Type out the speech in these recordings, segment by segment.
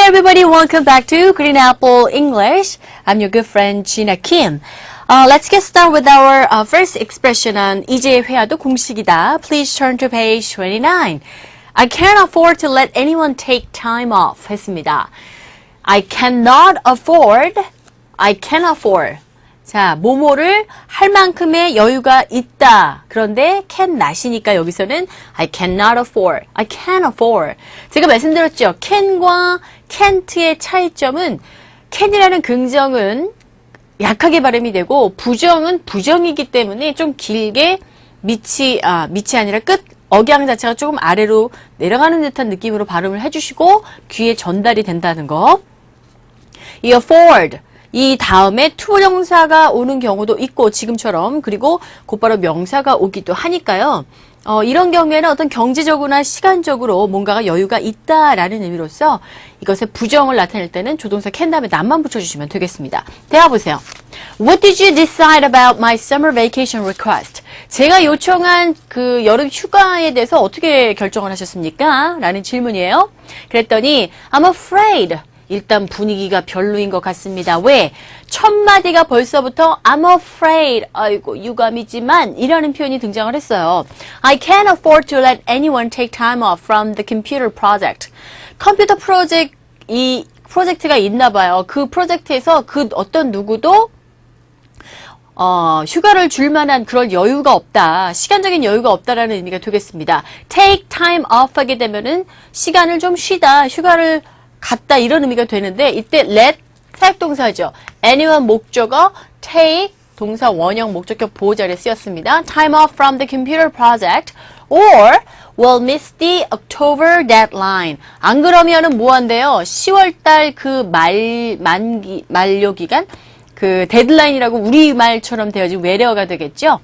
everybody, welcome back to Green Apple English. I'm your good friend Gina Kim. Let's get started with our first expression on 이제 회화도 공식이다. Please turn to page 29. I can't afford to let anyone take time off 했습니다. I cannot afford. 자, 뭐뭐를 할 만큼의 여유가 있다. 그런데 cannot이니까 여기서는 I cannot afford. I can't afford. 제가 말씀드렸죠. can과 can't의 차이점은 can이라는 긍정은 약하게 발음이 되고 부정은 부정이기 때문에 좀 길게 밑이 아니라 끝 억양 자체가 조금 아래로 내려가는 듯한 느낌으로 발음을 해주시고 귀에 전달이 된다는 거. 이 afford. 이 다음에 투부정사가 오는 경우도 있고 지금처럼 그리고 곧바로 명사가 오기도 하니까요. 이런 경우에는 어떤 경제적으로나 시간적으로 뭔가가 여유가 있다라는 의미로서 이것의 부정을 나타낼 때는 조동사 can 다음에 not만 붙여주시면 되겠습니다. 대화 보세요. What did you decide about my summer vacation request? 제가 요청한 그 여름 휴가에 대해서 어떻게 결정을 하셨습니까? 라는 질문이에요. 그랬더니 I'm afraid. 일단 분위기가 별로인 것 같습니다. 왜? 첫 마디가 벌써부터 I'm afraid, 아이고 유감이지만 이라는 표현이 등장을 했어요. I can't afford to let anyone take time off from the computer project. 컴퓨터 이 프로젝트가 있나 봐요. 그 프로젝트에서 그 어떤 누구도 휴가를 줄 만한 그런 여유가 없다. 시간적인 여유가 없다라는 의미가 되겠습니다. take time off 하게 되면은 시간을 좀 쉬다, 휴가를 갔다 이런 의미가 되는데 이때 let 사역동사죠. anyone 목적어 take 동사 원형 목적격 보호자리에 쓰였습니다. time off from the computer project or will miss the October deadline. 안 그러면은 뭐 한대요? 10월달 그 만료 기간 그 데드라인이라고 우리말처럼 되어진 외래어가 되겠죠.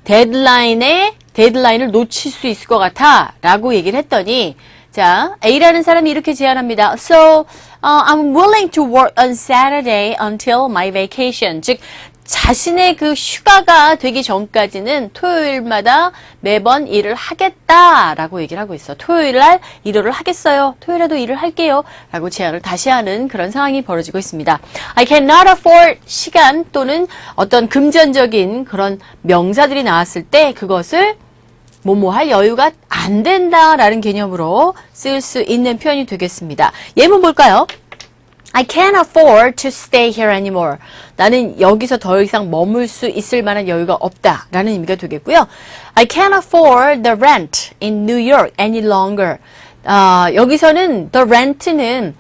데드라인을 놓칠 수 있을 것 같아 라고 얘기를 했더니 자, A라는 사람이 이렇게 제안합니다. So, I'm willing to work on Saturday until my vacation. 즉, 자신의 그 휴가가 되기 전까지는 토요일마다 매번 일을 하겠다라고 얘기를 하고 있어. 토요일날 일을 하겠어요. 토요일에도 일을 할게요. 라고 제안을 다시 하는 그런 상황이 벌어지고 있습니다. I cannot afford 시간 또는 어떤 금전적인 그런 명사들이 나왔을 때 그것을 뭐뭐 할 여유가 안 된다라는 개념으로 쓸 수 있는 표현이 되겠습니다. 예문 볼까요? I can't afford to stay here anymore. 나는 여기서 더 이상 머물 수 있을 만한 여유가 없다라는 의미가 되겠고요. I can't afford the rent in New York any longer. 여기서는 the rent는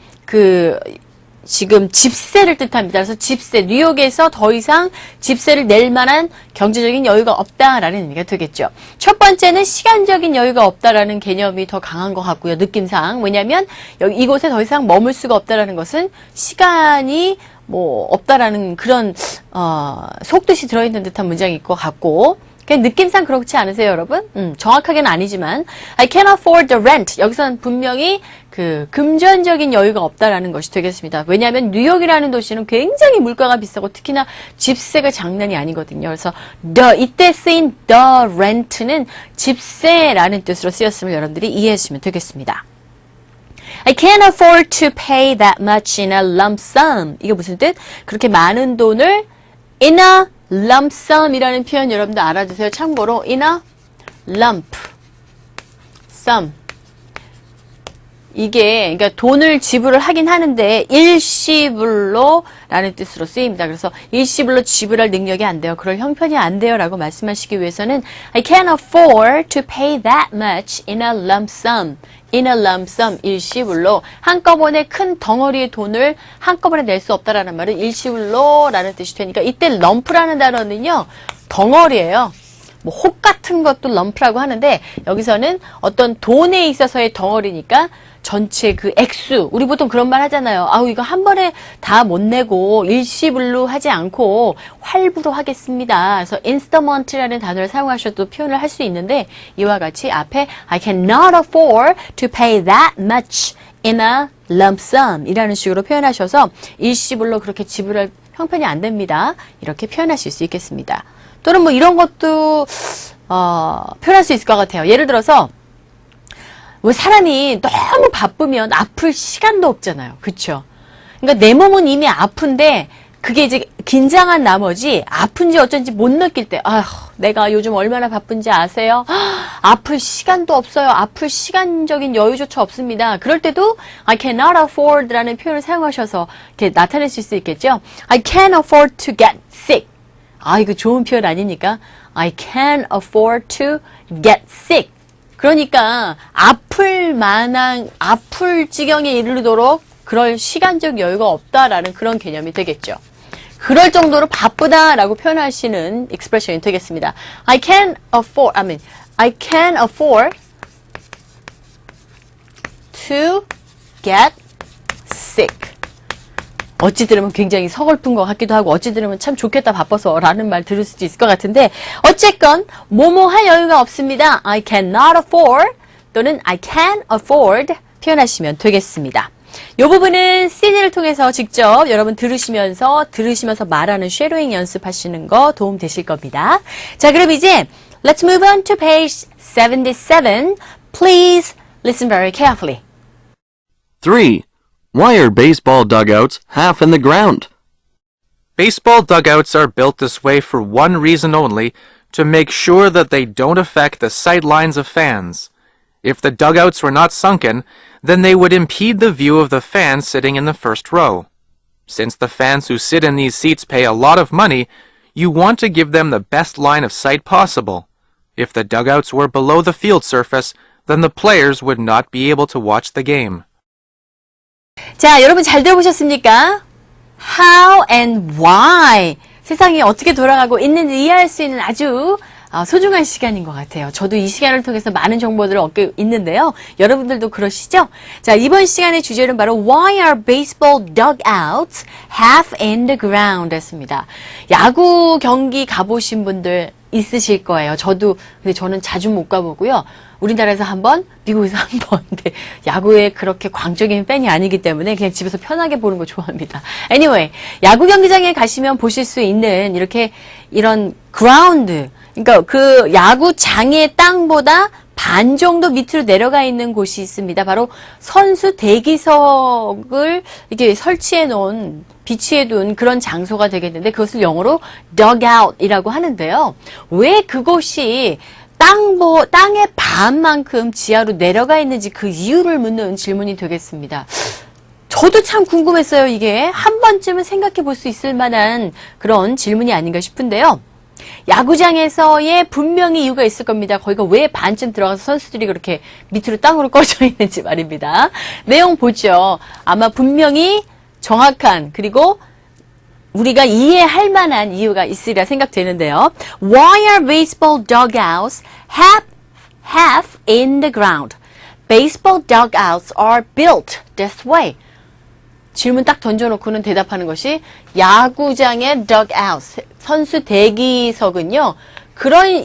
지금 집세를 뜻합니다. 그래서 집세, 뉴욕에서 더 이상 집세를 낼 만한 경제적인 여유가 없다라는 의미가 되겠죠. 첫 번째는 시간적인 여유가 없다라는 개념이 더 강한 것 같고요. 느낌상. 왜냐하면 이곳에 더 이상 머물 수가 없다라는 것은 시간이 없다라는 그런 속뜻이 들어있는 듯한 문장일 것 같고 그냥 느낌상 그렇지 않으세요, 여러분? 정확하게는 아니지만 I can't afford the rent. 여기서는 분명히 그 금전적인 여유가 없다라는 것이 되겠습니다. 왜냐하면 뉴욕이라는 도시는 굉장히 물가가 비싸고 특히나 집세가 장난이 아니거든요. 그래서 이때 쓰인 the rent는 집세라는 뜻으로 쓰였음을 여러분들이 이해해 주시면 되겠습니다. I can't afford to pay that much in a lump sum. 이게 무슨 뜻? 그렇게 많은 돈을 in a lump sum이라는 표현 여러분들 알아두세요. 참고로 in a lump sum 이게 그러니까 돈을 지불을 하긴 하는데 일시불로 라는 뜻으로 쓰입니다. 그래서 일시불로 지불할 능력이 안 돼요. 그럴 형편이 안 돼요 라고 말씀하시기 위해서는 I can't afford to pay that much in a lump sum. in a lump sum, 일시불로 한꺼번에 큰 덩어리의 돈을 한꺼번에 낼 수 없다라는 말은 일시불로 라는 뜻이 되니까 이때 lump라는 단어는요 덩어리예요. 혹 같은 것도 lump라고 하는데 여기서는 어떤 돈에 있어서의 덩어리니까 전체 그 액수, 우리 보통 그런 말 하잖아요. 아우 이거 한 번에 다 못 내고 일시불로 하지 않고 할부로 하겠습니다. 그래서 installment라는 단어를 사용하셔도 표현을 할 수 있는데 이와 같이 앞에 I cannot afford to pay that much in a lump sum 이라는 식으로 표현하셔서 일시불로 그렇게 지불할 형편이 안 됩니다. 이렇게 표현하실 수 있겠습니다. 또는 뭐 이런 것도 표현할 수 있을 것 같아요. 예를 들어서 뭐 사람이 너무 바쁘면 아플 시간도 없잖아요. 그쵸? 그러니까 내 몸은 이미 아픈데 그게 이제 긴장한 나머지 아픈지 어쩐지 못 느낄 때, 아휴, 내가 요즘 얼마나 바쁜지 아세요? 아플 시간도 없어요. 아플 시간적인 여유조차 없습니다. 그럴 때도 I cannot afford라는 표현을 사용하셔서 이렇게 나타내실 수 있겠죠? I can't afford to get sick. 아, 이거 좋은 표현 아닙니까? I can't afford to get sick. 그러니까 아플 지경에 이르도록 그럴 시간적 여유가 없다라는 그런 개념이 되겠죠. 그럴 정도로 바쁘다라고 표현하시는 expression이 되겠습니다. I can afford to get sick. 어찌 들으면 굉장히 서글픈 것 같기도 하고 어찌 들으면 참 좋겠다 바빠서 라는 말 들을 수도 있을 것 같은데 어쨌건 뭐뭐 할 여유가 없습니다. I cannot afford 또는 I can afford 표현하시면 되겠습니다. 이 부분은 CD를 통해서 직접 여러분 들으시면서 말하는 쉐도잉 연습하시는 거 도움 되실 겁니다. 자, 그럼 이제 let's move on to page 77. Please listen very carefully. 3. Why are baseball dugouts half in the ground? Baseball dugouts are built this way for one reason only, to make sure that they don't affect the sight lines of fans. If the dugouts were not sunken, then they would impede the view of the fans sitting in the first row. Since the fans who sit in these seats pay a lot of money, you want to give them the best line of sight possible. If the dugouts were below the field surface, then the players would not be able to watch the game. 자, 여러분 잘 들어보셨습니까? How and why. 세상이 어떻게 돌아가고 있는지 이해할 수 있는 아주 소중한 시간인 것 같아요. 저도 이 시간을 통해서 많은 정보들을 얻고 있는데요. 여러분들도 그러시죠? 자, 이번 시간의 주제는 바로 Why are baseball dugouts half in the ground? 였습니다. 야구 경기 가보신 분들 있으실 거예요. 근데 저는 자주 못 가보고요. 우리나라에서 한 번, 미국에서 한 번. 근데 야구에 그렇게 광적인 팬이 아니기 때문에 그냥 집에서 편하게 보는 거 좋아합니다. Anyway, 야구 경기장에 가시면 보실 수 있는 이런 그라운드, 그러니까 그 야구장의 땅보다 반 정도 밑으로 내려가 있는 곳이 있습니다. 바로 선수 대기석을 이렇게 비치해 둔 그런 장소가 되겠는데 그것을 영어로 dugout이라고 하는데요. 왜 그곳이 땅의 반만큼 지하로 내려가 있는지 그 이유를 묻는 질문이 되겠습니다. 저도 참 궁금했어요. 이게 한 번쯤은 생각해 볼 수 있을 만한 그런 질문이 아닌가 싶은데요. 야구장에서의 분명히 이유가 있을 겁니다. 거기가 왜 반쯤 들어가서 선수들이 그렇게 밑으로 땅으로 꺼져 있는지 말입니다. 내용 보죠. 아마 분명히 정확한 그리고 우리가 이해할 만한 이유가 있으리라 생각되는데요. Why are baseball dugouts half in the ground? Baseball dugouts are built this way. 질문 딱 던져놓고는 대답하는 것이 야구장의 dugout, 선수 대기석은요.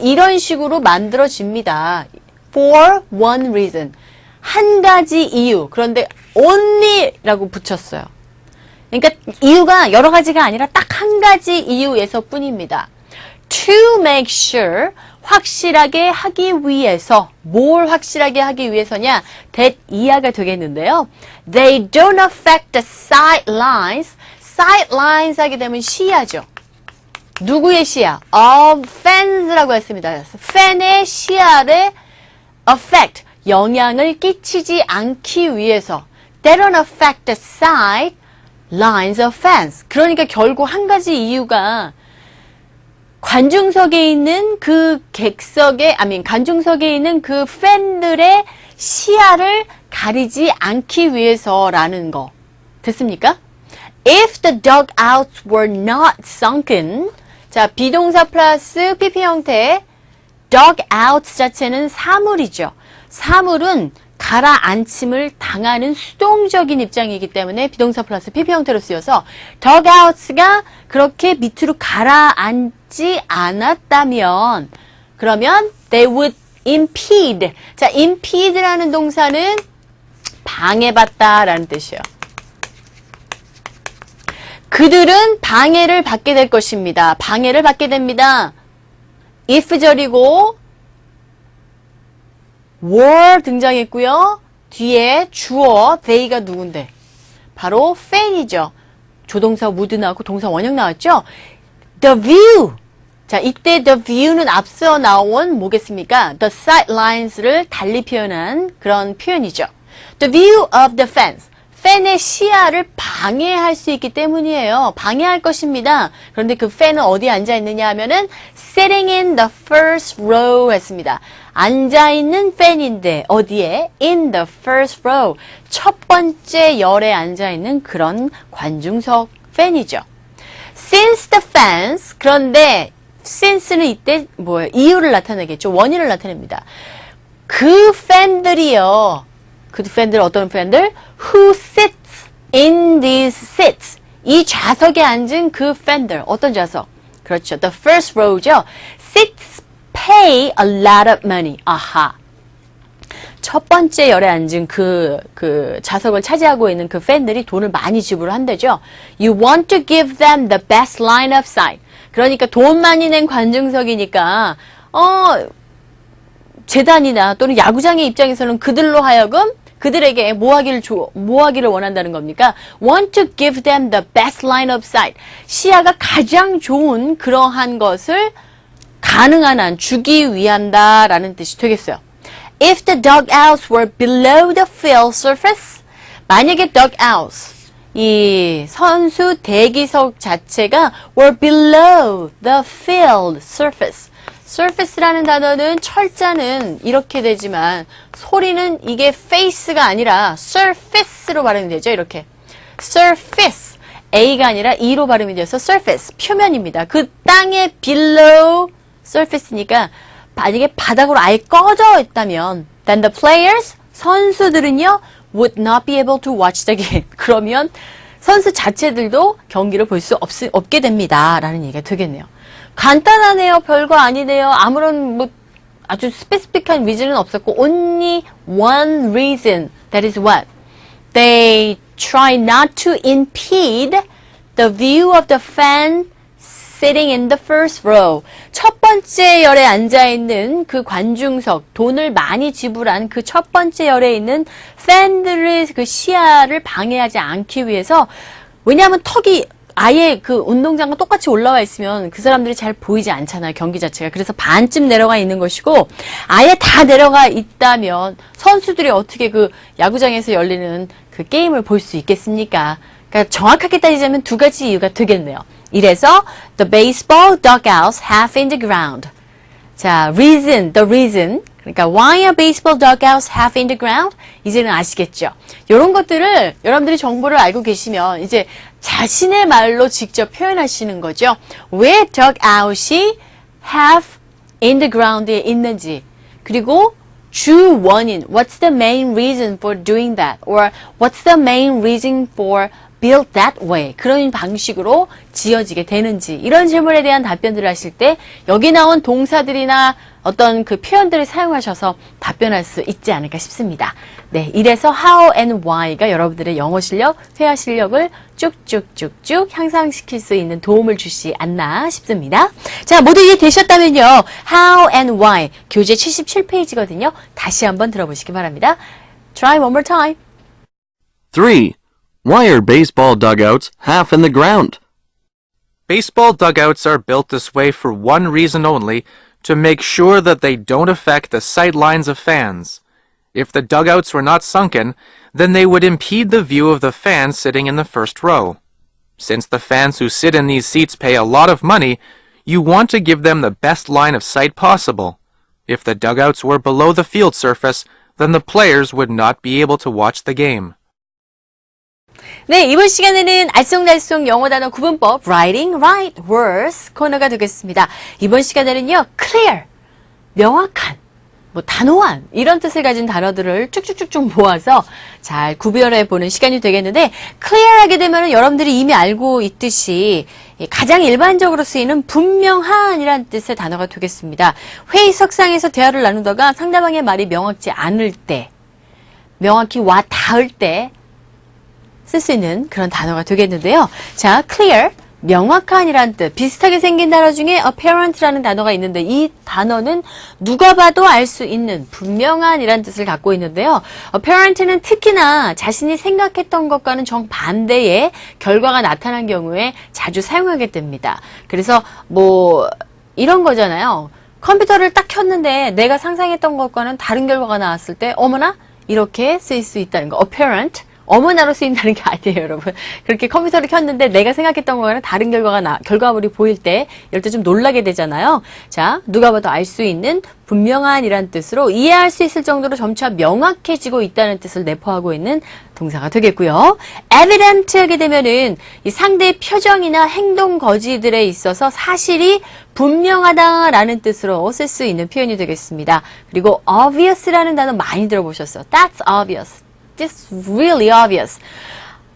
이런 식으로 만들어집니다. For one reason. 한 가지 이유. 그런데 only라고 붙였어요. 그러니까 이유가 여러 가지가 아니라 딱 한 가지 이유에서 뿐입니다. To make sure, 확실하게 하기 위해서, 뭘 확실하게 하기 위해서냐? that 이하가 되겠는데요. They don't affect the sight lines. sight lines 하게 되면 시야죠. 누구의 시야? Of fans라고 했습니다. 팬의 시야를 affect, 영향을 끼치지 않기 위해서. They don't affect the sight lines of fans. 그러니까 결국 한 가지 이유가 관중석에 있는 관중석에 있는 그 팬들의 시야를 가리지 않기 위해서라는 거. 됐습니까? If the dugouts were not sunken. 자, 비동사 플러스 PP 형태. dugouts 자체는 사물이죠. 사물은 가라앉힘을 당하는 수동적인 입장이기 때문에 비동사 플러스 PP 형태로 쓰여서 dugouts가 그렇게 밑으로 가라앉지 않았다면 그러면 they would impede. 자, impede라는 동사는 방해받다라는 뜻이에요. 그들은 방해를 받게 될 것입니다. 방해를 받게 됩니다. if 절이고 were 등장했고요. 뒤에 주어 they가 누군데? 바로 fan이죠. 조동사 would 나왔고 동사 원형 나왔죠. The view. 자, 이때 the view는 앞서 나온 뭐겠습니까? The sidelines,를 달리 표현한 그런 표현이죠. The view of the fence. 팬의 시야를 방해할 수 있기 때문이에요. 방해할 것입니다. 그런데 그 팬은 어디에 앉아 있느냐 하면은 sitting in the first row 했습니다. 앉아 있는 팬인데 어디에? In the first row. 첫 번째 열에 앉아 있는 그런 관중석 팬이죠. Since the fans. 그런데 since는 이때 뭐예요? 이유를 나타내겠죠. 원인을 나타냅니다. 그 팬들이요. 그 팬들 어떤 팬들? Who sits in these seats. 이 좌석에 앉은 그 팬들. 어떤 좌석? 그렇죠. The first row죠. Seats pay a lot of money. 아하. 첫 번째 열에 앉은 그 좌석을 차지하고 있는 그 팬들이 돈을 많이 지불한대죠. You want to give them the best line of sight. 그러니까 돈 많이 낸 관중석이니까 재단이나 또는 야구장의 입장에서는 그들로 하여금 그들에게 뭐 하기를 원한다는 겁니까? Want to give them the best line of sight. 시야가 가장 좋은 그러한 것을 가능한 한 주기 위한다라는 뜻이 되겠어요. If the dugouts were below the field surface, 만약에 dugouts, 이 선수 대기석 자체가 were below the field surface. surface라는 단어는 철자는 이렇게 되지만 소리는 이게 face가 아니라 surface로 발음이 되죠. 이렇게. surface. A가 아니라 E로 발음이 돼서 surface. 표면입니다. 그 땅의 below surface니까 만약에 바닥으로 아예 꺼져 있다면 then the players, 선수들은요 would not be able to watch the game. 그러면 선수 자체들도 경기를 볼 수 없게 됩니다. 라는 얘기가 되겠네요. 간단하네요. 별거 아니네요. 아무런 뭐 아주 스페시픽한 reason은 없었고 only one reason. That is what? They try not to impede the view of the fan sitting in the first row. 첫 번째 열에 앉아있는 그 관중석, 돈을 많이 지불한 그 첫 번째 열에 있는 팬들의 그 시야를 방해하지 않기 위해서, 왜냐하면 턱이 아예 그 운동장과 똑같이 올라와 있으면 그 사람들이 잘 보이지 않잖아요, 경기 자체가. 그래서 반쯤 내려가 있는 것이고, 아예 다 내려가 있다면 선수들이 어떻게 그 야구장에서 열리는 그 게임을 볼 수 있겠습니까? 그러니까 정확하게 따지자면 두 가지 이유가 되겠네요. 이래서 the baseball dugouts half in the ground. 자, the reason. 그러니까 why are baseball dugouts half in the ground? 이제는 아시겠죠? 이런 것들을 여러분들이 정보를 알고 계시면 이제 자신의 말로 직접 표현하시는 거죠. 왜 dugout이 half in the ground에 있는지, 그리고 주 원인, what's the main reason for doing that? Or what's the main reason for built that way? 그런 방식으로 지어지게 되는지, 이런 질문에 대한 답변들을 하실 때 여기 나온 동사들이나 어떤 그 표현들을 사용하셔서 답변할 수 있지 않을까 싶습니다. 네, 이래서 how and why가 여러분들의 영어 실력, 회화 실력을 쭉쭉쭉쭉 향상시킬 수 있는 도움을 주시 않나 싶습니다. 자, 모두 이해되셨다면요, how and why 교재 77페이지거든요. 다시 한번 들어보시기 바랍니다. Try one more time. 3. Why are baseball dugouts half in the ground? Baseball dugouts are built this way for one reason only, to make sure that they don't affect the sight lines of fans. If the dugouts were not sunken, then they would impede the view of the fans sitting in the first row. Since the fans who sit in these seats pay a lot of money, you want to give them the best line of sight possible. If the dugouts were below the field surface, then the players would not be able to watch the game. 네, 이번 시간에는 알쏭달쏭 영어 단어 구분법 Writing Right Words 코너가 되겠습니다. 이번 시간에는요, clear, 명확한, 뭐 단호한 이런 뜻을 가진 단어들을 쭉쭉쭉 모아서 잘 구별해 보는 시간이 되겠는데, clear하게 되면 여러분들이 이미 알고 있듯이 가장 일반적으로 쓰이는 분명한이라는 뜻의 단어가 되겠습니다. 회의석상에서 대화를 나누다가 상대방의 말이 명확지 않을 때, 명확히 와 닿을 때 쓸 수 있는 그런 단어가 되겠는데요. 자, clear, 명확한이란 뜻, 비슷하게 생긴 단어 중에 apparent라는 단어가 있는데 이 단어는 누가 봐도 알 수 있는 분명한이란 뜻을 갖고 있는데요. apparent는 특히나 자신이 생각했던 것과는 정반대의 결과가 나타난 경우에 자주 사용하게 됩니다. 그래서 뭐 이런 거잖아요. 컴퓨터를 딱 켰는데 내가 상상했던 것과는 다른 결과가 나왔을 때 어머나 이렇게 쓰일 수 있다는 거. apparent 어머나로 쓰인다는 게 아니에요, 여러분. 그렇게 컴퓨터를 켰는데 내가 생각했던 거랑 다른 결과물이 보일 때 이럴 때 좀 놀라게 되잖아요. 자, 누가 봐도 알 수 있는 분명한이란 뜻으로 이해할 수 있을 정도로 점차 명확해지고 있다는 뜻을 내포하고 있는 동사가 되겠고요. evident 하게 되면은 이 상대의 표정이나 행동 거지들에 있어서 사실이 분명하다라는 뜻으로 쓸 수 있는 표현이 되겠습니다. 그리고 obvious라는 단어 많이 들어보셨어요. That's obvious. This really obvious.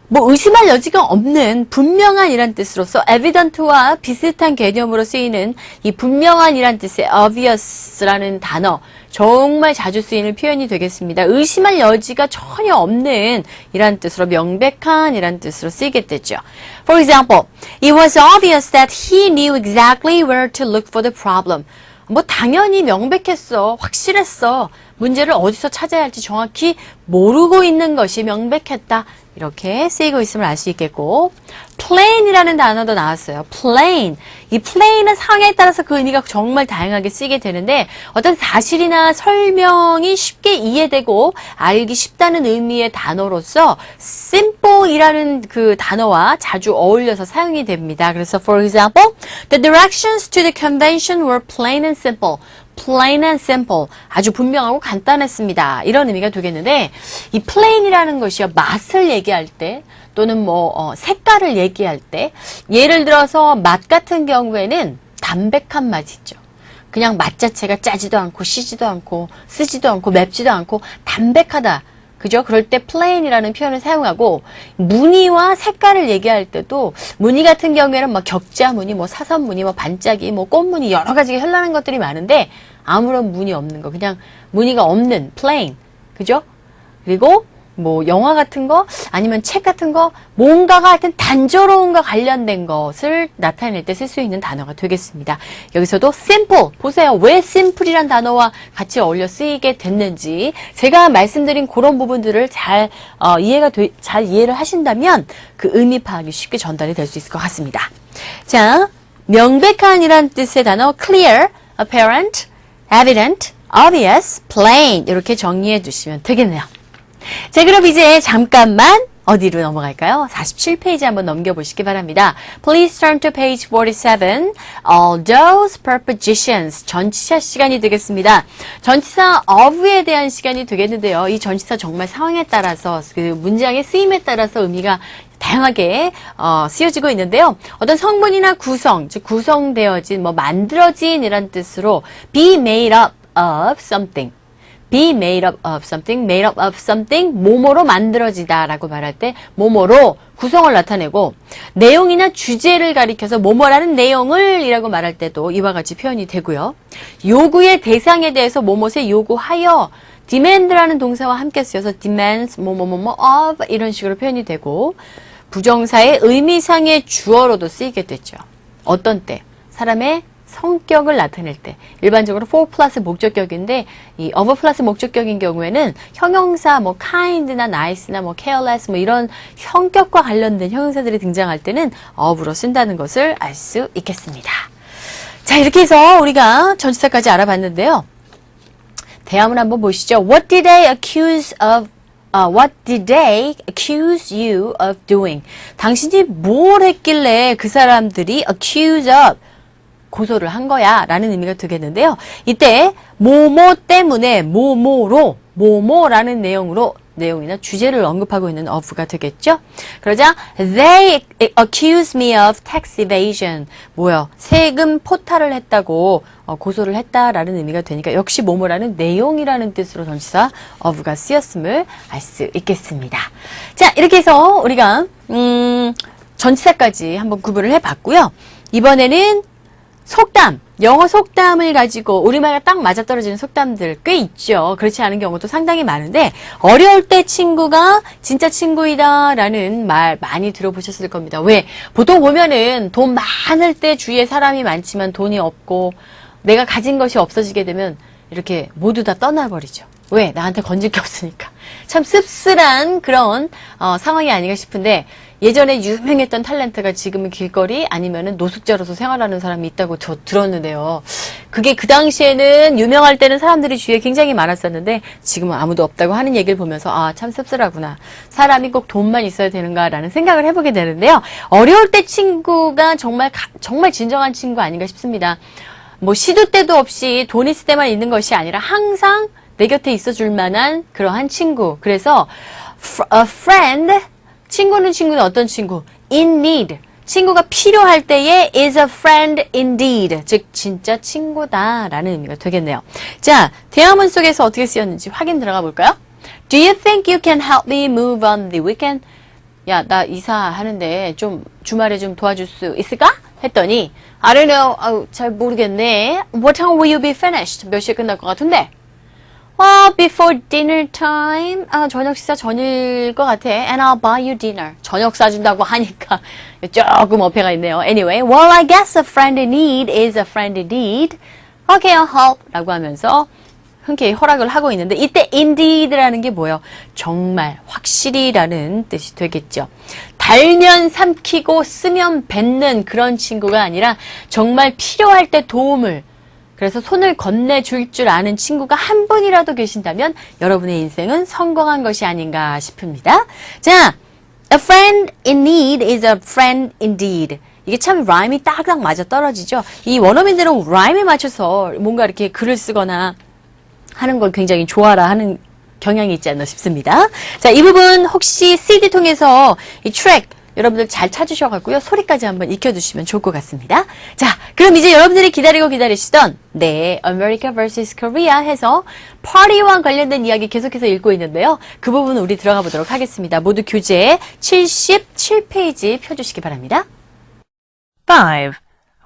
뭐 의심할 여지가 없는 분명한이란 뜻으로서 evident와 비슷한 개념으로 쓰이는 이 분명한이란 뜻의 obvious라는 단어 정말 자주 쓰이는 표현이 되겠습니다. 의심할 여지가 전혀 없는 이란 뜻으로 명백한이란 뜻으로 쓰이게 되죠. For example, it was obvious that he knew exactly where to look for the problem. 뭐 당연히 명백했어. 확실했어. 문제를 어디서 찾아야 할지 정확히 모르고 있는 것이 명백했다. 이렇게 쓰이고 있음을 알 수 있겠고 plain이라는 단어도 나왔어요. plain. 이 plain은 상황에 따라서 그 의미가 정말 다양하게 쓰이게 되는데 어떤 사실이나 설명이 쉽게 이해되고 알기 쉽다는 의미의 단어로서 simple이라는 그 단어와 자주 어울려서 사용이 됩니다. 그래서 for example, the directions to the convention were plain and simple. plain and simple. 아주 분명하고 간단했습니다. 이런 의미가 되겠는데 이 plain이라는 것이요. 맛을 얘기할 때 또는 뭐 색깔을 얘기할 때 예를 들어서 맛 같은 경우에는 담백한 맛이죠. 그냥 맛 자체가 짜지도 않고 시지도 않고 쓰지도 않고 맵지도 않고 담백하다. 그죠? 그럴 때 plain이라는 표현을 사용하고 무늬와 색깔을 얘기할 때도 무늬 같은 경우에는 뭐 격자 무늬, 뭐 사선 무늬, 뭐 반짝이, 뭐 꽃무늬 여러 가지가 현란한 것들이 많은데 아무런 무늬 없는 거, 그냥 무늬가 없는 plain, 그죠? 그리고 뭐 영화 같은 거 아니면 책 같은 거 뭔가가 하여튼 단조로움과 관련된 것을 나타낼 때 쓸 수 있는 단어가 되겠습니다. 여기서도 simple 보세요. 왜 simple이란 단어와 같이 어울려 쓰이게 됐는지 제가 말씀드린 그런 부분들을 잘 이해를 하신다면 그 의미 파악이 쉽게 전달이 될 수 있을 것 같습니다. 자, 명백한이란 뜻의 단어 clear, apparent, evident, obvious, plain 이렇게 정리해 두시면 되겠네요. 자, 그럼 이제 잠깐만 어디로 넘어갈까요? 47페이지 한번 넘겨보시기 바랍니다. Please turn to page 47. All those prepositions. 전치사 시간이 되겠습니다. 전치사 of에 대한 시간이 되겠는데요. 이 전치사 정말 상황에 따라서 그 문장의 쓰임에 따라서 의미가 다양하게 쓰여지고 있는데요. 어떤 성분이나 구성, 즉 구성되어진, 뭐 만들어진 이란 뜻으로 be made up of something. be made up of something, made up of something, 뭐뭐로 만들어지다 라고 말할 때 뭐뭐로 구성을 나타내고 내용이나 주제를 가리켜서 뭐뭐라는 내용을 이라고 말할 때도 이와 같이 표현이 되고요. 요구의 대상에 대해서 뭐뭐에 요구하여 demand라는 동사와 함께 쓰여서 demands, 뭐뭐뭐뭐 of 이런 식으로 표현이 되고 부정사의 의미상의 주어로도 쓰이게 되죠. 어떤 때? 사람의 성격을 나타낼 때 일반적으로 for 플러스 목적격인데 이 of 플러스 목적격인 경우에는 형용사 뭐 kind나 nice나 뭐 careless 뭐 이런 성격과 관련된 형용사들이 등장할 때는 of로 쓴다는 것을 알 수 있겠습니다. 자, 이렇게 해서 우리가 전치사까지 알아봤는데요. 대화문 한번 보시죠. What did they accuse you of doing? 당신이 뭘 했길래 그 사람들이 accuse of 고소를 한 거야 라는 의미가 되겠는데요. 이때 뭐뭐 때문에 뭐뭐로 뭐뭐라는 내용이나 주제를 언급하고 있는 of가 되겠죠. 그러자 they accuse me of tax evasion. 뭐요? 세금 포탈을 했다고 고소를 했다라는 의미가 되니까 역시 뭐뭐라는 내용이라는 뜻으로 전치사 of가 쓰였음을 알 수 있겠습니다. 자, 이렇게 해서 우리가 전치사까지 한번 구분을 해봤고요. 이번에는 속담, 영어 속담을 가지고 우리말과 딱 맞아떨어지는 속담들 꽤 있죠. 그렇지 않은 경우도 상당히 많은데 어려울 때 친구가 진짜 친구이다 라는 말 많이 들어보셨을 겁니다. 왜? 보통 보면은 돈 많을 때 주위에 사람이 많지만 돈이 없고 내가 가진 것이 없어지게 되면 이렇게 모두 다 떠나버리죠. 왜? 나한테 건질 게 없으니까. 참 씁쓸한 그런 상황이 아닌가 싶은데 예전에 유명했던 탤런트가 지금은 길거리 아니면은 노숙자로서 생활하는 사람이 있다고 저 들었는데요. 그게 그 당시에는 유명할 때는 사람들이 주위에 굉장히 많았었는데 지금은 아무도 없다고 하는 얘기를 보면서 아, 참 씁쓸하구나. 사람이 꼭 돈만 있어야 되는가라는 생각을 해보게 되는데요. 어려울 때 친구가 정말 진정한 친구 아닌가 싶습니다. 뭐 시도 때도 없이 돈 있을 때만 있는 것이 아니라 항상 내 곁에 있어줄 만한 그러한 친구. 그래서 a friend, 친구는 어떤 친구? in need. 친구가 필요할 때에 is a friend indeed. 즉 진짜 친구다라는 의미가 되겠네요. 자, 대화문 속에서 어떻게 쓰였는지 확인 들어가 볼까요? Do you think you can help me move on the weekend? 야, 나 이사하는데 좀 주말에 좀 도와줄 수 있을까? 했더니 I don't know. 잘 모르겠네. What time will you be finished? 몇 시에 끝날 것 같은데? Before dinner time. 저녁 식사 전일 것 같아. And I'll buy you dinner. 저녁 사준다고 하니까 조금 어폐가 있네요. Anyway, well, I guess a friend in need is a friend indeed. Okay, I'll help. 라고 하면서 흔쾌히 허락을 하고 있는데 이때 indeed라는 게 뭐예요? 정말, 확실히라는 뜻이 되겠죠. 달면 삼키고 쓰면 뱉는 그런 친구가 아니라 정말 필요할 때 도움을 그래서 손을 건네줄 줄 아는 친구가 한 분이라도 계신다면 여러분의 인생은 성공한 것이 아닌가 싶습니다. 자, a friend in need is a friend indeed. 이게 참 라임이 딱딱 맞아 떨어지죠. 이 원어민들은 라임에 맞춰서 뭔가 이렇게 글을 쓰거나 하는 걸 굉장히 좋아라 하는 경향이 있지 않나 싶습니다. 자, 이 부분 혹시 CD 통해서 이 트랙 여러분들 잘 찾으셔갖고요. 소리까지 한번 익혀두시면 좋을 것 같습니다. 자, 그럼 이제 여러분들이 기다리시던 America vs. Korea 해서 파티와 관련된 이야기 계속해서 읽고 있는데요. 그 부분 우리 들어가 보도록 하겠습니다. 모두 교재 77페이지 펴주시기 바랍니다. 5.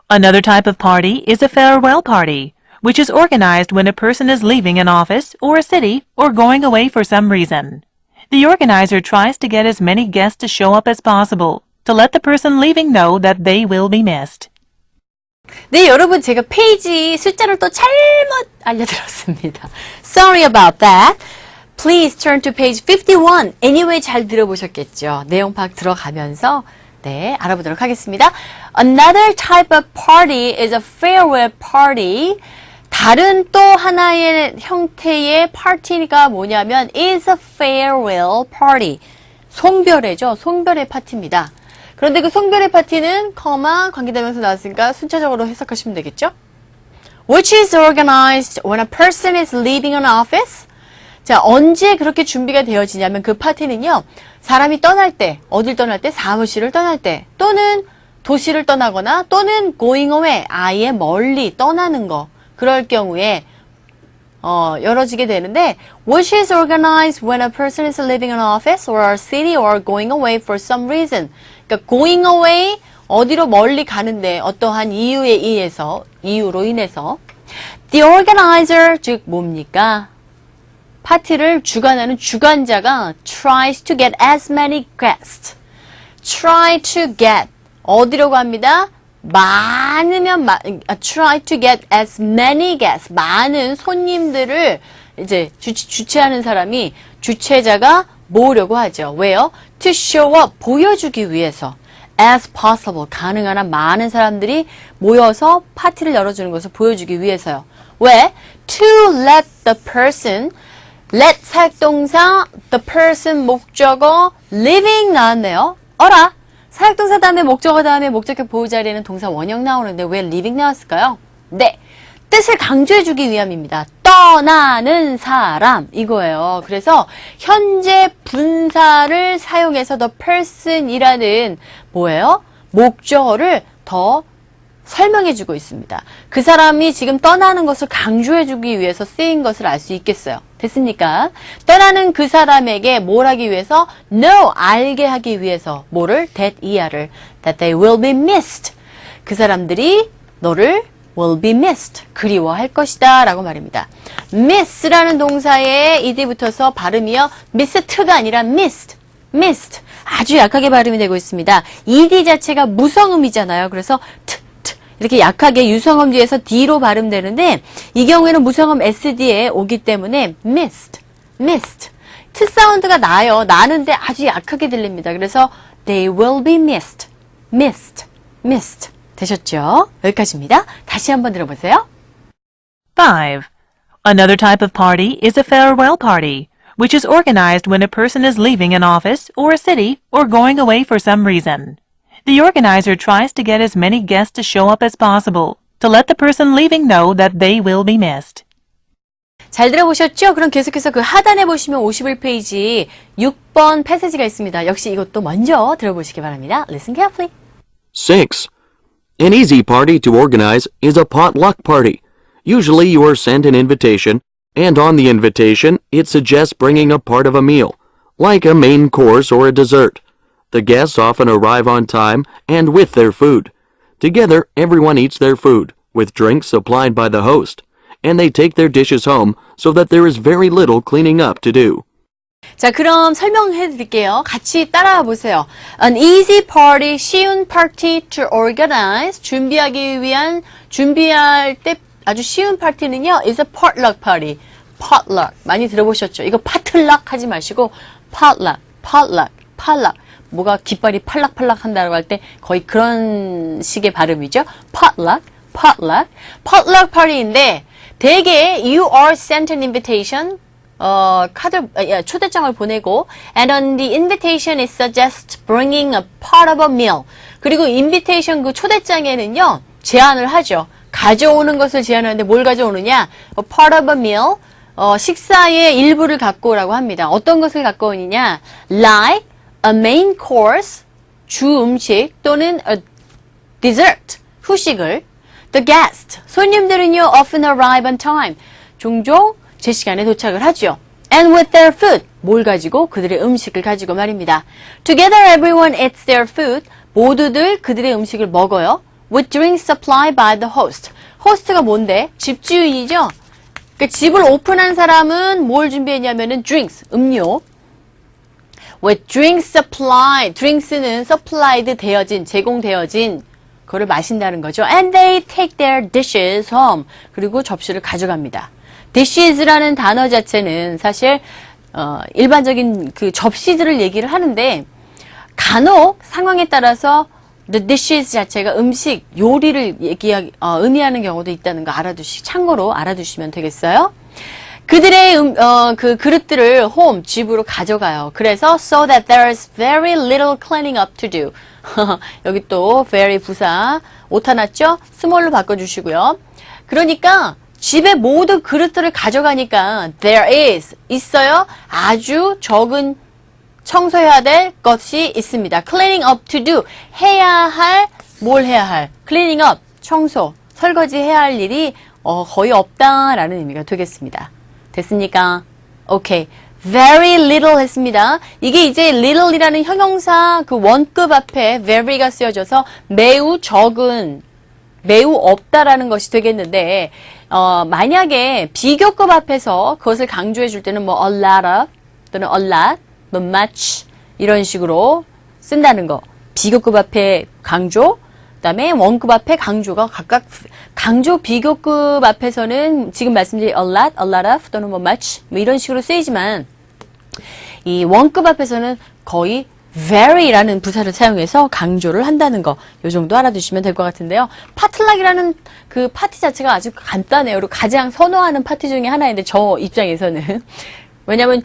Another type of party is a farewell party, which is organized when a person is leaving an office or a city or going away for some reason. The organizer tries to get as many guests to show up as possible to let the person leaving know that they will be missed. 네, 여러분 제가 페이지 숫자를 또 잘못 알려드렸습니다. Sorry about that. Please turn to page 51. Anyway, 잘 들어보셨겠죠? 내용 파악 들어가면서 네, 알아보도록 하겠습니다. Another type of party is a farewell party. 다른 또 하나의 형태의 파티가 뭐냐면 is a farewell party. 송별회죠. 송별회 파티입니다. 그런데 그 송별회 파티는 관계대명사 나왔으니까 순차적으로 해석하시면 되겠죠? Which is organized when a person is leaving an office. 자, 언제 그렇게 준비가 되어지냐면 그 파티는요. 사람이 떠날 때, 어딜 떠날 때? 사무실을 떠날 때 또는 도시를 떠나거나 또는 going away, 아예 멀리 떠나는 거. 그럴 경우에 열어지게 되는데 which is organized when a person is leaving an office or a city or going away for some reason. 그러니까 going away 어디로 멀리 가는데 어떠한 이유로 인해서 the organizer 즉 뭡니까? 파티를 주관하는 주관자가 tries to get as many guests. try to get 어디로 갑니다? try to get as many guests. 많은 손님들을 이제 주최하는 사람이 주최자가 모으려고 하죠. 왜요? To show up. 보여주기 위해서. As possible. 가능한 한 많은 사람들이 모여서 파티를 열어주는 것을 보여주기 위해서요. 왜? To let the person. let 사역동사, the person 목적어, living 나왔네요. 어라? 사역동사 다음에 목적어 다음에 목적격 보호자리에는 동사 원형 나오는데 왜 living 나왔을까요? 네, 뜻을 강조해주기 위함입니다. 떠나는 사람 이거예요. 그래서 현재 분사를 사용해서 the person이라는 뭐예요? 목적어를 더 설명해주고 있습니다. 그 사람이 지금 떠나는 것을 강조해주기 위해서 쓰인 것을 알 수 있겠어요. 됐습니까? 떠나는 그 사람에게 뭘 하기 위해서? know, 알게 하기 위해서. 뭐를? that they will be missed. 그 사람들이 너를 will be missed. 그리워할 것이다 라고 말입니다. miss라는 동사에 ed 붙어서 발음이요. missed가 아니라 missed. missed. 아주 약하게 발음이 되고 있습니다. ed 자체가 무성음이잖아요. 그래서 이렇게 약하게 유성음 뒤에서 d로 발음되는데 이 경우에는 무성음 sd에 오기 때문에 missed. 트 사운드가 나요. 나는데 아주 약하게 들립니다. 그래서 they will be missed. 되셨죠? 여기까지입니다. 다시 한번 들어보세요. 5. Another type of party is a farewell party, which is organized when a person is leaving an office or a city or going away for some reason. The organizer tries to get as many guests to show up as possible to let the person leaving know that they will be missed. 잘 들어보셨죠? 그럼 계속해서 그 하단에 보시면 51페이지 6번 패시지가 있습니다. 역시 이것도 먼저 들어보시기 바랍니다. Listen carefully. 6. An easy party to organize is a potluck party. Usually you are sent an invitation, and on the invitation it suggests bringing a part of a meal, like a main course or a dessert. The guests often arrive on time and with their food. Together, everyone eats their food, with drinks supplied by the host, and they take their dishes home so that there is very little cleaning up to do. 자, 그럼 설명해 드릴게요. 같이 따라와 보세요. An easy party, 쉬운 파티 to organize, 준비할 때 아주 쉬운 파티는요, is a potluck party. potluck. 많이 들어보셨죠? 이거 파틀락 하지 마시고, potluck. 뭐가 깃발이 팔락팔락 한다고 할 때 거의 그런 식의 발음이죠. potluck party인데, 대개 you are sent an invitation, 초대장을 보내고, and on the invitation it suggests bringing a part of a meal. 그리고 invitation 그 초대장에는요, 제안을 하죠. 가져오는 것을 제안하는데 뭘 가져오느냐? A part of a meal, 식사의 일부를 갖고 오라고 합니다. 어떤 것을 갖고 오느냐? Like a main course, 주 음식 또는 a dessert, 후식을. The guest, 손님들은요, often arrive on time. 종종 제 시간에 도착을 하죠. And with their food, 뭘 가지고? 그들의 음식을 가지고 말입니다. Together everyone eats their food. 모두들 그들의 음식을 먹어요. With drinks supplied by the host. 호스트가 뭔데? 집주인이죠? 그러니까 집을 오픈한 사람은 뭘 준비했냐면은 drinks, 음료. With drinks supplied, drinks는 supplied 되어진, 제공되어진 그거를 마신다는 거죠. And they take their dishes home. 그리고 접시를 가져갑니다. dishes라는 단어 자체는 사실 일반적인 그 접시들을 얘기를 하는데 간혹 상황에 따라서 the dishes 자체가 음식, 요리를 의미하는 경우도 있다는 거 참고로 알아두시면 되겠어요. 그들의 그 그릇들을 home, 집으로 가져가요. 그래서 so that there is very little cleaning up to do. 여기 또 very 부사 오타 났죠? 스몰로 바꿔주시고요. 그러니까 집에 모두 그릇들을 가져가니까 there is, 있어요. 아주 적은 청소해야 될 것이 있습니다. cleaning up to do, 뭘 해야 할? cleaning up, 청소, 설거지 해야 할 일이 거의 없다라는 의미가 되겠습니다. 됐습니까? 오케이. very little 했습니다. 이게 이제 little이라는 형용사 그 원급 앞에 very가 쓰여져서 매우 적은, 매우 없다라는 것이 되겠는데, 만약에 비교급 앞에서 그것을 강조해 줄 때는 뭐 a lot of 또는 a lot, 뭐 much 이런 식으로 쓴다는 거. 비교급 앞에 강조, 그다음에 원급 앞에 강조가 각각 비교급 앞에서는 지금 말씀드린 a lot of 또는 뭐 much 뭐 이런 식으로 쓰이지만 이 원급 앞에서는 거의 very라는 부사를 사용해서 강조를 한다는 거. 요 정도 알아두시면 될 것 같은데요. 파틀락이라는 그 파티 자체가 아주 간단해요. 그리고 가장 선호하는 파티 중에 하나인데 저 입장에서는 왜냐하면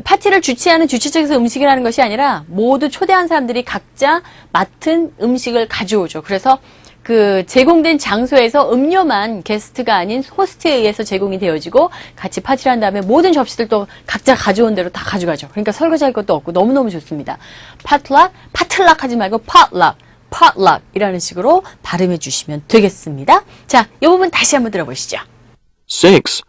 파티를 주최하는 주최 측에서 음식을 하는 것이 아니라 모두 초대한 사람들이 각자 맡은 음식을 가져오죠. 그래서 그 제공된 장소에서 음료만 게스트가 아닌 호스트에 의해서 제공이 되어지고 같이 파티를 한 다음에 모든 접시들도 각자 가져온 대로 다 가져가죠. 그러니까 설거지할 것도 없고 너무너무 좋습니다. 파틀락 하지 말고 potluck 이라는 식으로 발음해 주시면 되겠습니다. 자, 이 부분 다시 한번 들어보시죠. 6.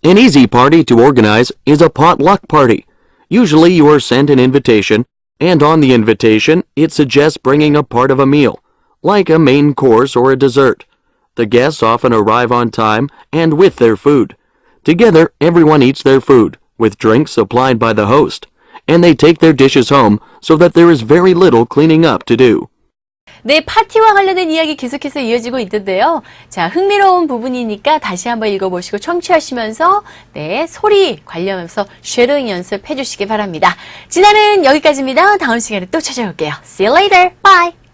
An easy party to organize is a potluck party. Usually you are sent an invitation, and on the invitation it suggests bringing a part of a meal, like a main course or a dessert. The guests often arrive on time and with their food. Together, everyone eats their food, with drinks supplied by the host, and they take their dishes home so that there is very little cleaning up to do. 네, 파티와 관련된 이야기 계속해서 이어지고 있는데요. 자, 흥미로운 부분이니까 다시 한번 읽어보시고 청취하시면서 네, 소리 관련해서 쉐도잉 연습해 주시기 바랍니다. 진아는 여기까지입니다. 다음 시간에 또 찾아올게요. See you later. Bye.